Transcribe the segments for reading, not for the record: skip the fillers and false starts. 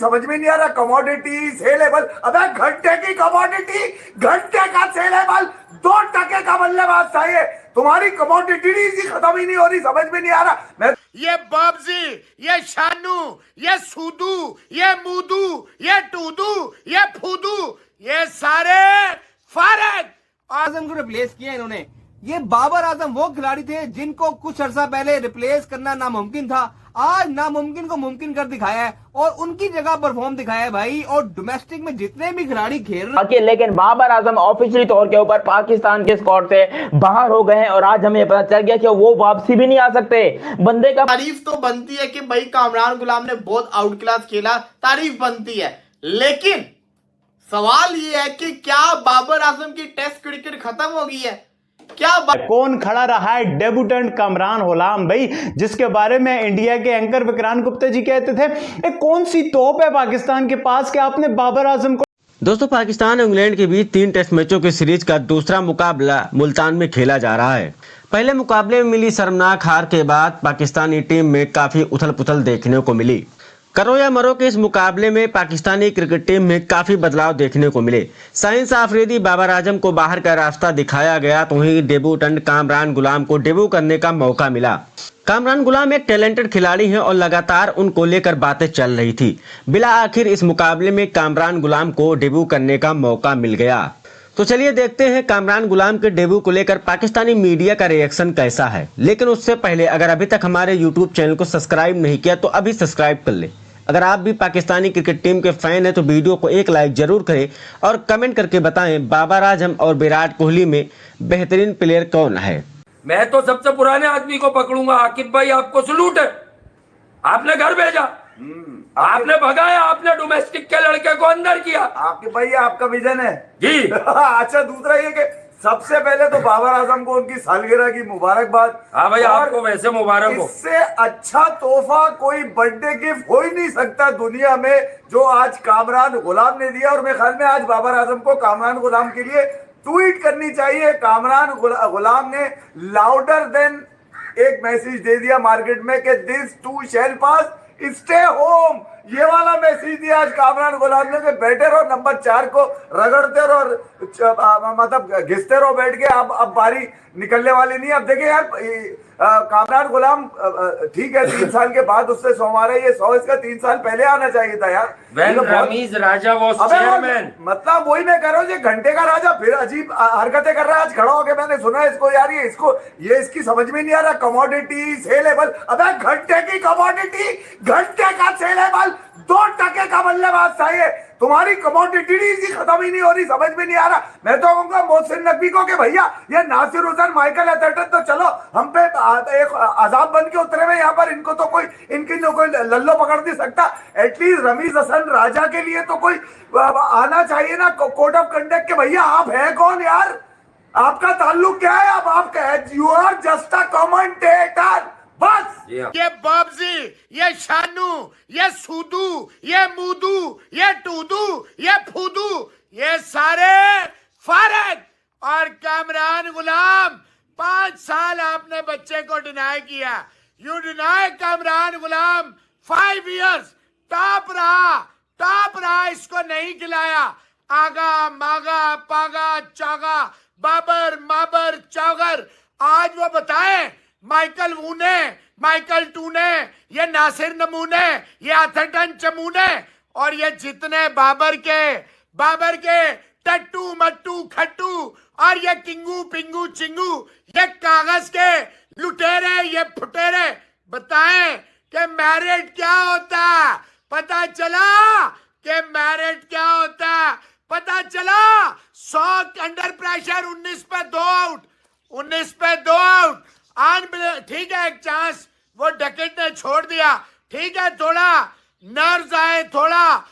समझ में नहीं आ रहा। कमोडिटी सेलेबल, अबे घंटे की कमोडिटी, घंटे का सेलेबल, 2 टके का बल्लेबाज चाहिए। तुम्हारी कमोडिटी खत्म ही नहीं हो रही, समझ में नहीं आ रहा। मैं ये बाबजी, ये शानू, ये सूदू, ये मूदू, ये टूदू, ये फूदू, ये सारे फारग आजम को रिप्लेस किया इन्होंने। ये बाबर आजम वो खिलाड़ी थे जिनको कुछ अर्सा पहले रिप्लेस करना नामुमकिन था, आज नामुमकिन को मुमकिन कर दिखाया है और उनकी जगह परफॉर्म दिखाया है भाई। और डोमेस्टिक में जितने भी खिलाड़ी खेल रहे हैं, लेकिन बाबर आजम ऑफिशियली तौर के ऊपर पाकिस्तान के स्क्वाड से बाहर हो गए हैं और आज हमें पता चल गया कि वो वापसी भी नहीं आ सकते। बंदे का तारीफ तो बनती है कि भाई कामरान गुलाम ने बहुत आउट क्लास खेला, तारीफ बनती है, लेकिन सवाल ये है कि क्या बाबर आजम की टेस्ट क्रिकेट खत्म हो गई है? क्या कौन खड़ा रहा है डेब्यूटेंट कामरान गुलाम भाई, जिसके बारे में इंडिया के एंकर विक्रांत गुप्ता जी कहते थे एक कौन सी तोप है पाकिस्तान के पास कि आपने बाबर आजम को। दोस्तों, पाकिस्तान और इंग्लैंड के बीच 3 टेस्ट मैचों की सीरीज का दूसरा मुकाबला मुल्तान में खेला जा रहा है। पहले मुकाबले में मिली शर्मनाक हार के बाद पाकिस्तानी टीम में काफी उथल पुथल देखने को मिली। करो या मरो के इस मुकाबले में पाकिस्तानी क्रिकेट टीम में काफी बदलाव देखने को मिले। शाहीन अफरीदी बाबर आजम को बाहर का रास्ता दिखाया गया तो वहीं डेब्यूटेंट कामरान गुलाम को डेब्यू करने का मौका मिला। कामरान गुलाम एक टैलेंटेड खिलाड़ी हैं और लगातार उनको लेकर बातें चल रही थी। बिला आखिर इस मुकाबले में कामरान गुलाम को डेब्यू करने का मौका मिल गया। तो चलिए देखते हैं कामरान गुलाम के डेब्यू को लेकर पाकिस्तानी मीडिया का रिएक्शन कैसा है। लेकिन उससे पहले अगर अभी तक हमारे यूट्यूब चैनल को सब्सक्राइब नहीं किया तो अभी सब्सक्राइब कर ले। अगर आप भी पाकिस्तानी क्रिकेट टीम के फैन हैं तो वीडियो को एक लाइक जरूर करें और कमेंट करके बताएं बाबर आजम और विराट कोहली में बेहतरीन प्लेयर कौन है। मैं तो सबसे पुराने आदमी को पकड़ूंगा। आकिब भाई, आपको सलूट है, आपने घर भेजा, आपने भगाया, आपने डोमेस्टिक के लड़के को अंदर किया। आकिब भाई आपका विजन है जी। अच्छा, दूसरा ये कि सबसे पहले तो बाबर आजम को उनकी सालगिरह की मुबारकबाद। हाँ भाई, आपको वैसे मुबारक हो। इससे अच्छा तोहफा कोई बर्थडे गिफ्ट हो ही नहीं सकता दुनिया में जो आज कामरान गुलाम ने दिया। और मेरे ख्याल में आज बाबर आजम को कामरान गुलाम के लिए ट्वीट करनी चाहिए। कामरान गुलाम ने लाउडर देन एक मैसेज दे दिया मार्केट में कि this to shell pass, stay home. ये वाला मैसेज दिया आज कामरान गुलाम ने कि बैठे रहो, नंबर 4 को रगड़ते रहो और मतलब घिसते रहो बैठ के। अब बारी निकलने वाली नहीं। अब देखिए यार, कामरान गुलाम ठीक है 3 साल के बाद उससे 100 मारा, ये 100 इसका 3 साल पहले आना चाहिए था यार। रमीज राजा वो चेयरमैन, मतलब वही मैं कह रहा हूँ, घंटे का राजा फिर अजीब हरकतें कर रहा है। आज खड़ा होकर मैंने सुना इसको यार, ये इसकी समझ में नहीं आ रहा। कमोडिटी सेलेबल, अबे घंटे की कमोडिटी, घंटे का सेलेबल, 2 टके का बल्लेबाज चाहिए। तुम्हारी कमोडिटी खत्म ही नहीं हो रही, समझ में नहीं आ रहा। मैं तो कहूंगा मोहसिन नकवी को कि भैया ये नासिर हुसैन, माइकल एथरटन तो चलो हम पे एक आजाद बन के उतरे हुए यहाँ पर, इनको तो कोई इनकी जो कोई लल्लो पकड़ नहीं सकता। एटलीस्ट रमीज हसन राजा के लिए तो कोई आना चाहिए ना कोड ऑफ कंडक्ट के। भैया आप हैं कौन यार, आपका ताल्लुक क्या है? अब आप you are just a commentator बस। ये बाबजी, ये शानू, ये सूदू, ये मूदू, ये टूदू, ये फूदू, ये सारे फारग। और कामरान गुलाम, 5 साल आपने बच्चे को डिनाई किया। You deny Kamran Ghulam 5 years. Top रहा, इसको नहीं खिलाया। आगा मागा पागा चागा, बाबर माबर चौगर। आज वो बताएं, माइकल वूने, माइकल टूने, ये नासिर नमूने, ये अथरटन चमूने और ये जितने बाबर के टट्टू मट्टू खट्टू और ये किंगू पिंगू चिंगू, ये कागज के लुटेरे, ये फुटेरे, बताएं कि मैरिट क्या होता। पता चला कि मैरिट क्या होता। पता चला 100 अंडर प्रेशर, 19 पे 2 आउट। ठीक है, एक चांस वो डकेट ने छोड़ दिया, ठीक है, थोड़ा नर्व्स आए, थोड़ा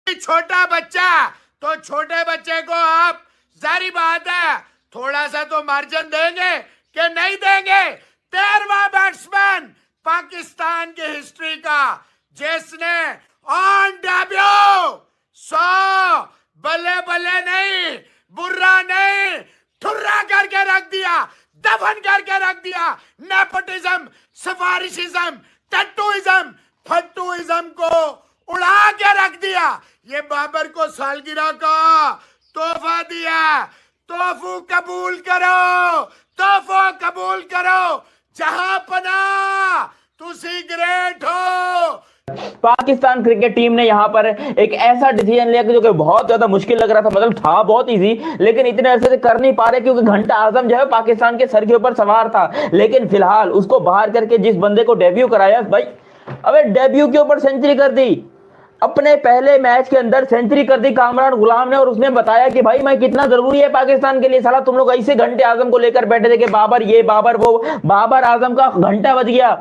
छोटा बच्चा, तो छोटे बच्चे को आप जारी बात है थोड़ा सा तो मार्जिन देंगे कि नहीं देंगे। 13वां बैट्समैन पाकिस्तान की हिस्ट्री का जिसने ऑन डेब्यू 100 बल्ले नहीं, बुर्रा नहीं, ठुर्रा करके रख दिया, दफन करके रख दिया। नेपोटिज्म, सफारिशिज्म, टट्टूइज्म, फट्टूइज्म को उड़ा के रख दिया। दिया, ये बाबर को सालगिरह का तोहफा दिया। तोहफू कबूल करो, तोहफा कबूल करो, जहां पना तुसी ग्रेट हो। पाकिस्तान क्रिकेट टीम ने यहाँ पर एक ऐसा डिसीजन लिया कि जो कि बहुत ज्यादा मुश्किल लग रहा था, मतलब था बहुत इजी, लेकिन इतने अरसे से कर नहीं पा रहे क्योंकि घंटा आजम जो है पाकिस्तान के सर के ऊपर सवार था। लेकिन फिलहाल उसको बाहर करके जिस बंदे को डेब्यू कराया भाई, अबे डेब्यू के ऊपर सेंचुरी कर दी, अपने पहले मैच के अंदर सेंचुरी कर दी कामरान गुलाम ने। और उसने बताया कि भाई मैं कितना जरूरी है पाकिस्तान के लिए। साला तुम लोग ऐसे घंटे आजम को लेकर बैठे थे कि बाबर ये बाबर वो, बाबर आजम का घंटा बज गया।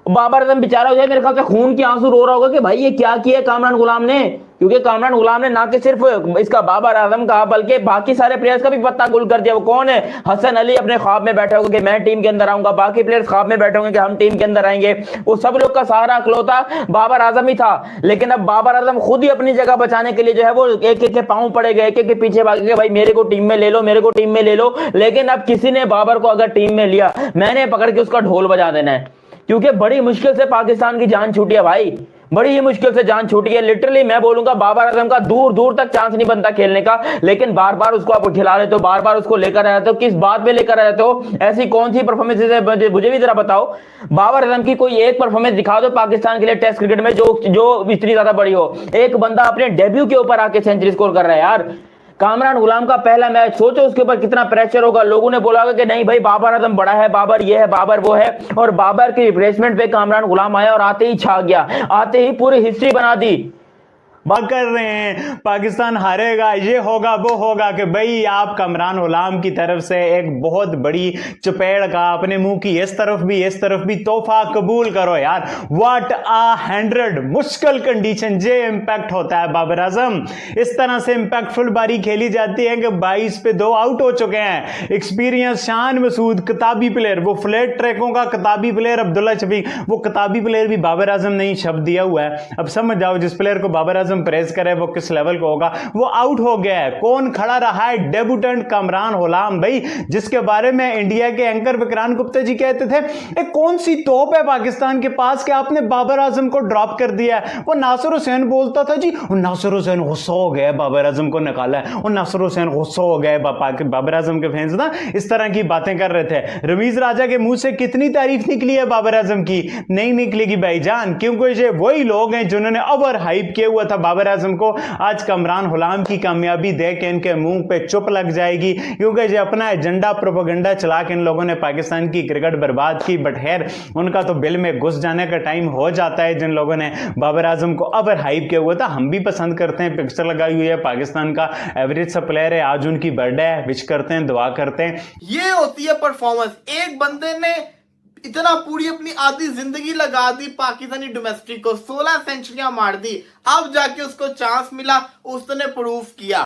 बाबर आजम बेचारा जो है मेरे ख्याल से खून के आंसू रो रहा होगा कि भाई ये क्या किया कामरान गुलाम ने, क्योंकि कामरान गुलाम ने ना कि सिर्फ इसका बाबर आजम का बल्कि बाकी सारे प्लेयर्स का भी पत्ता गुल कर दिया। वो कौन है? हसन अली अपने ख्वाब में बैठे होगा कि मैं टीम के अंदर आऊंगा, बाकी प्लेयर्स ख्वाब में बैठे होंगे कि हम टीम के अंदर आएंगे। वो सब लोग का सहारा अकलौता बाबर आजम ही था। लेकिन अब बाबर आजम खुद ही अपनी जगह बचाने के लिए जो है वो एक एक के पांव पड़े गए, एक एक के पीछे भागे कि भाई मेरे को टीम में ले लो, मेरे को टीम में ले लो। लेकिन अब किसी ने बाबर को अगर टीम में लिया, मैंने पकड़ के उसका ढोल बजा देना है, क्योंकि बड़ी मुश्किल से पाकिस्तान की जान छूटी है भाई, बड़ी ही मुश्किल से जान छूटी है। लिटरली मैं बोलूंगा बाबर आजम का दूर दूर तक चांस नहीं बनता खेलने का, लेकिन बार बार उसको आप खिला रहे हो, बार बार उसको लेकर आ जाते हो। किस बात पे लेकर आ जाते हो? ऐसी कौन सी परफॉर्मेंस है मुझे भी जरा बताओ। बाबर आजम की कोई एक परफॉर्मेंस दिखा दो पाकिस्तान के लिए टेस्ट क्रिकेट में जो इतनी ज्यादा बड़ी हो। एक बंदा अपने डेब्यू के ऊपर आके सेंचुरी स्कोर कर रहा है यार। कामरान गुलाम का पहला मैच, सोचो उसके ऊपर कितना प्रेशर होगा। लोगों ने बोला होगा कि नहीं भाई बाबर आजम बड़ा है, बाबर ये है, बाबर वो है, और बाबर की रिप्लेसमेंट पे कामरान गुलाम आया और आते ही छा गया, आते ही पूरी हिस्ट्री बना दी। बात कर रहे हैं पाकिस्तान हारेगा, ये होगा वो होगा, कि भाई आप कामरान गुलाम की तरफ से एक बहुत बड़ी चपेड़ का अपने मुंह की इस तरफ भी तोहफा कबूल करो यार। व्हाट आ 100 मुश्किल कंडीशन, जे इंपैक्ट होता है बाबर आजम। इस तरह से इंपैक्टफुल बारी खेली जाती है कि 22 पे 2 आउट हो चुके हैं। एक्सपीरियंस शान मसूद किताबी प्लेयर, वो फ्लैट ट्रैकों का किताबी प्लेयर अब्दुल्ला शफीक, वो किताबी प्लेयर भी बाबर आजम ने ही शब्द दिया हुआ है। अब समझ जाओ जिस प्लेयर को बाबर आजम प्रेस करे वो किस लेवल को होगा। वो आउट हो गया है। कौन खड़ा रहा है? डेब्यूटेंट कामरान गुलाम भाई, जिसके बारे में इंडिया के एंकर विक्रांत गुप्ता जी कहते थे एक कौन सी तोप है पाकिस्तान के पास कि आपने बाबर आजम को ड्रॉप कर दिया है। वो नासिर हुसैन बोलता था जी, नासिर हुसैन गुस्सा हो गया बाबर आजम को निकाला है, और नासिर हुसैन गुस्सा हो गए। बाबर आजम के फैंस ना इस तरह की बातें कर रहे थे। रमीज राजा के मुंह से कितनी तारीफ निकली है बाबर आजम की? नहीं निकलेगी भाईजान, क्योंकि ये वही लोग हैं जिन्होंने ओवर हाइप किया हुआ था बाबर आजम को। आज कामरान गुलाम की कामयाबी देख के इनके मुंह पे चुप लग जाएगी, क्योंकि जो अपना एजेंडा प्रोपेगेंडा चला के इन लोगों ने पाकिस्तान की क्रिकेट बर्बाद की। बट खैर उनका तो बिल में घुस जाने का टाइम हो जाता है। जिन लोगों ने बाबर आजम को ओवर हाइप किया हुआ था, हम भी पसंद करते हैं, पिक्चर लगाई हुई है, पाकिस्तान का एवरेज सा प्लेयर है। आज उनकी बर्थडे है, विश करते हैं, दुआ करते हैं। ये होती है परफॉर्मेंस। एक बंदे ने इतना पूरी अपनी आधी जिंदगी लगा दी पाकिस्तानी डोमेस्टिक को, 16 सेंचुरियां मार दी, अब जाके उसको चांस मिला, उसने प्रूफ किया।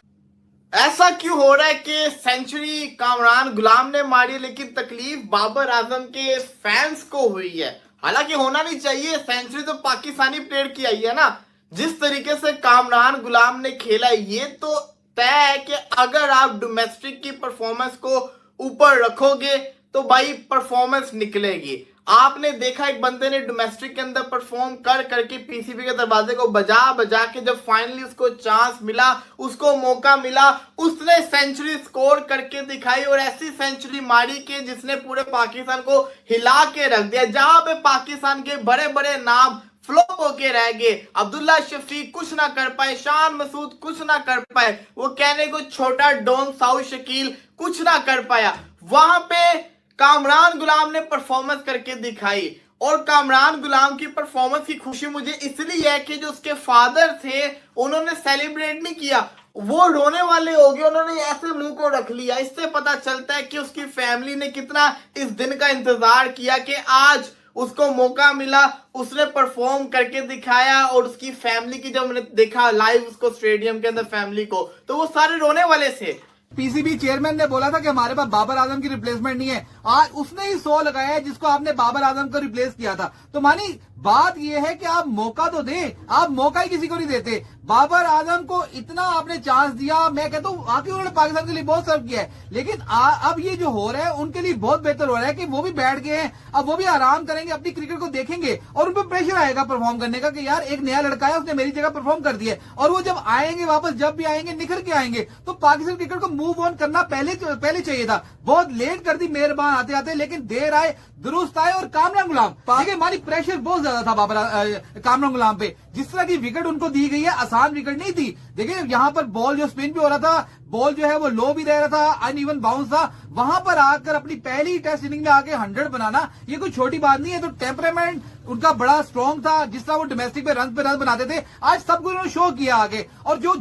ऐसा क्यों हो रहा है कि सेंचुरी कामरान गुलाम ने मारी, लेकिन तकलीफ बाबर आजम के फैंस को हुई है? हालांकि होना नहीं चाहिए, सेंचुरी तो पाकिस्तानी प्लेयर की आई है ना। जिस तरीके से कामरान गुलाम ने खेला, ये तो तय है कि अगर आप डोमेस्टिक की परफॉर्मेंस को ऊपर रखोगे तो भाई परफॉर्मेंस निकलेगी। आपने देखा एक बंदे ने डोमेस्टिक के अंदर परफॉर्म कर करके पीसीबी के दरवाजे को बजा बजा के जब फाइनली उसको चांस मिला, उसको मौका मिला, उसने सेंचुरी स्कोर करके दिखाई, और ऐसी सेंचुरी मारी कि जिसने पूरे पाकिस्तान को हिला के रख दिया। जहां पे पाकिस्तान के बड़े बड़े नाम फ्लॉप होके रह गए, अब्दुल्ला शफीक कुछ ना कर पाए, शान मसूद कुछ ना कर पाए, वो कहने को छोटा डॉन साउथ शकील कुछ ना कर पाया, वहां पे कामरान गुलाम ने परफॉर्मेंस करके दिखाई। और कामरान गुलाम की परफॉर्मेंस की खुशी मुझे इसलिए है कि जो उसके फादर थे उन्होंने सेलिब्रेट नहीं किया, वो रोने वाले हो गए, उन्होंने ऐसे मुंह को रख लिया। इससे पता चलता है कि उसकी फैमिली ने कितना इस दिन का इंतजार किया कि आज उसको मौका मिला, उसने परफॉर्म करके दिखाया। और उसकी फैमिली की जब मैंने देखा लाइव उसको स्टेडियम के अंदर फैमिली को, तो वो सारे रोने वाले थे। पीसीबी चेयरमैन ने बोला था कि हमारे पास बाबर आजम की रिप्लेसमेंट नहीं है, आज उसने ही 100 लगाया है जिसको आपने बाबर आजम को रिप्लेस किया था। तो मानी बात यह है कि आप मौका तो दें, आप मौका ही किसी को नहीं देते। बाबर आजम को इतना आपने चांस दिया, मैं कहता हूँ आखिर उन्होंने पाकिस्तान के लिए बहुत सर्व किया है, लेकिन अब ये जो हो रहा है उनके लिए बहुत बेहतर हो रहा है कि वो भी बैठ गए हैं, अब वो भी आराम करेंगे, अपनी क्रिकेट को देखेंगे और उन पर प्रेशर आएगा परफॉर्म करने का कि यार एक नया लड़का है, उसने मेरी जगह परफॉर्म कर दिया। और वो जब आएंगे वापस, जब भी आएंगे निखर के आएंगे, तो पाकिस्तान क्रिकेट को मूव ऑन करना पहले चाहिए था। बहुत लेट कर दी मेहरबान आते आते, लेकिन देर आए दुरुस्त आए। और कामरान गुलाम, देखिए हमारी प्रेशर बहुत ज्यादा था कामरान गुलाम पे, जिस तरह की विकेट उनको दी गई है आसान विकेट नहीं थी। देखिए यहाँ पर बॉल जो स्पिन भी हो रहा था, बॉल जो है वो लो भी रह रहा था, अनइवन बाउंस था, वहां पर आकर अपनी पहली टेस्ट इनिंग में आके 100 बनाना ये कोई छोटी बात नहीं है। तो टेम्परामेंट उनका बड़ा स्ट्रॉन्ग था, जिस तरह वो डोमेस्टिक पे रन बनाते थे, आज सब कुछ उन्होंने शो किया आगे। और जो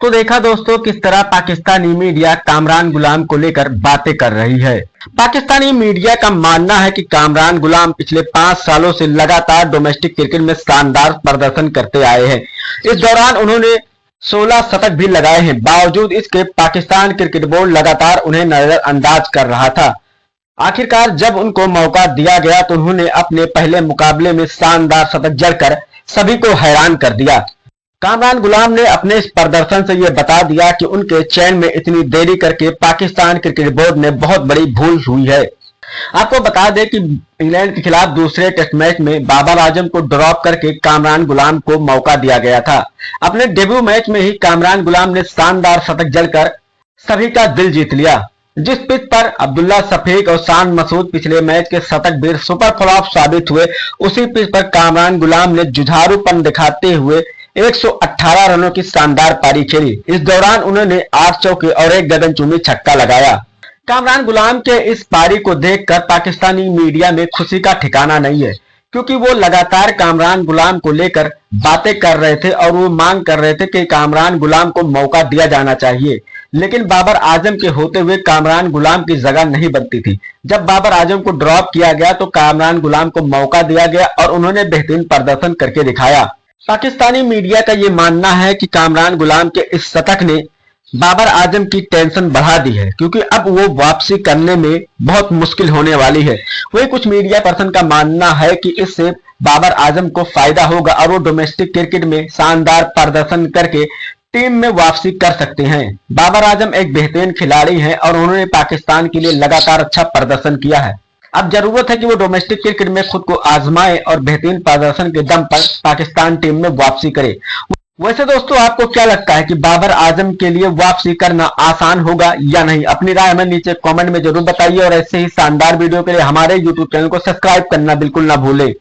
तो देखा दोस्तों किस तरह पाकिस्तानी मीडिया कामरान गुलाम को लेकर बातें कर रही है। पाकिस्तानी मीडिया का मानना है कि कामरान गुलाम पिछले 5 सालों से लगातार डोमेस्टिक क्रिकेट में शानदार प्रदर्शन करते आए हैं। इस दौरान उन्होंने 16 शतक भी लगाए हैं। बावजूद इसके पाकिस्तान क्रिकेट बोर्ड लगातार उन्हें नजरअंदाज कर रहा था। आखिरकार जब उनको मौका दिया गया तो उन्होंने अपने पहले मुकाबले में शानदार शतक जड़कर सभी को हैरान कर दिया। कामरान गुलाम ने अपने इस प्रदर्शन से यह बता दिया कि उनके चयन में इतनी देरी करके पाकिस्तान क्रिकेट बोर्ड ने बहुत बड़ी भूल हुई है। आपको बता दें कि इंग्लैंड के खिलाफ दूसरे टेस्ट मैच में बाबर आजम को ड्रॉप करके कामरान गुलाम को मौका दिया गया था। अपने डेब्यू मैच में ही कामरान गुलाम ने शानदार शतक जड़कर सभी का दिल जीत लिया। जिस पिच पर अब्दुल्ला शफीक और शान मसूद पिछले मैच के शतक वीर सुपर फ्लॉप साबित हुए, उसी पिच पर कामरान गुलाम ने जुझारूपन दिखाते हुए 118 रनों की शानदार पारी खेली। इस दौरान उन्होंने 8 चौके और 1 गगनचुंबी छक्का लगाया। कामरान गुलाम के इस पारी को देखकर पाकिस्तानी मीडिया में खुशी का ठिकाना नहीं है, क्योंकि वो लगातार कामरान गुलाम को लेकर बातें कर रहे थे और वो मांग कर रहे थे कि कामरान गुलाम को मौका दिया जाना चाहिए। लेकिन बाबर आजम के होते हुए कामरान गुलाम की जगह नहीं बनती थी। जब बाबर आजम को ड्रॉप किया गया तो कामरान गुलाम को मौका दिया गया और उन्होंने बेहतरीन प्रदर्शन करके दिखाया। पाकिस्तानी मीडिया का ये मानना है कि कामरान गुलाम के इस शतक ने बाबर आजम की टेंशन बढ़ा दी है, क्योंकि अब वो वापसी करने में बहुत मुश्किल होने वाली है। वही कुछ मीडिया पर्सन का मानना है कि इससे बाबर आजम को फायदा होगा और वो डोमेस्टिक क्रिकेट में शानदार प्रदर्शन करके टीम में वापसी कर सकते हैं। बाबर आजम एक बेहतरीन खिलाड़ी हैं और उन्होंने पाकिस्तान के लिए लगातार अच्छा प्रदर्शन किया है। अब जरूरत है कि वो डोमेस्टिक क्रिकेट में खुद को आजमाए और बेहतरीन प्रदर्शन के दम पर पाकिस्तान टीम में वापसी करे। वैसे दोस्तों आपको क्या लगता है कि बाबर आजम के लिए वापसी करना आसान होगा या नहीं? अपनी राय हमें नीचे कमेंट में जरूर बताइए और ऐसे ही शानदार वीडियो के लिए हमारे YouTube चैनल को सब्सक्राइब करना बिल्कुल ना भूलें।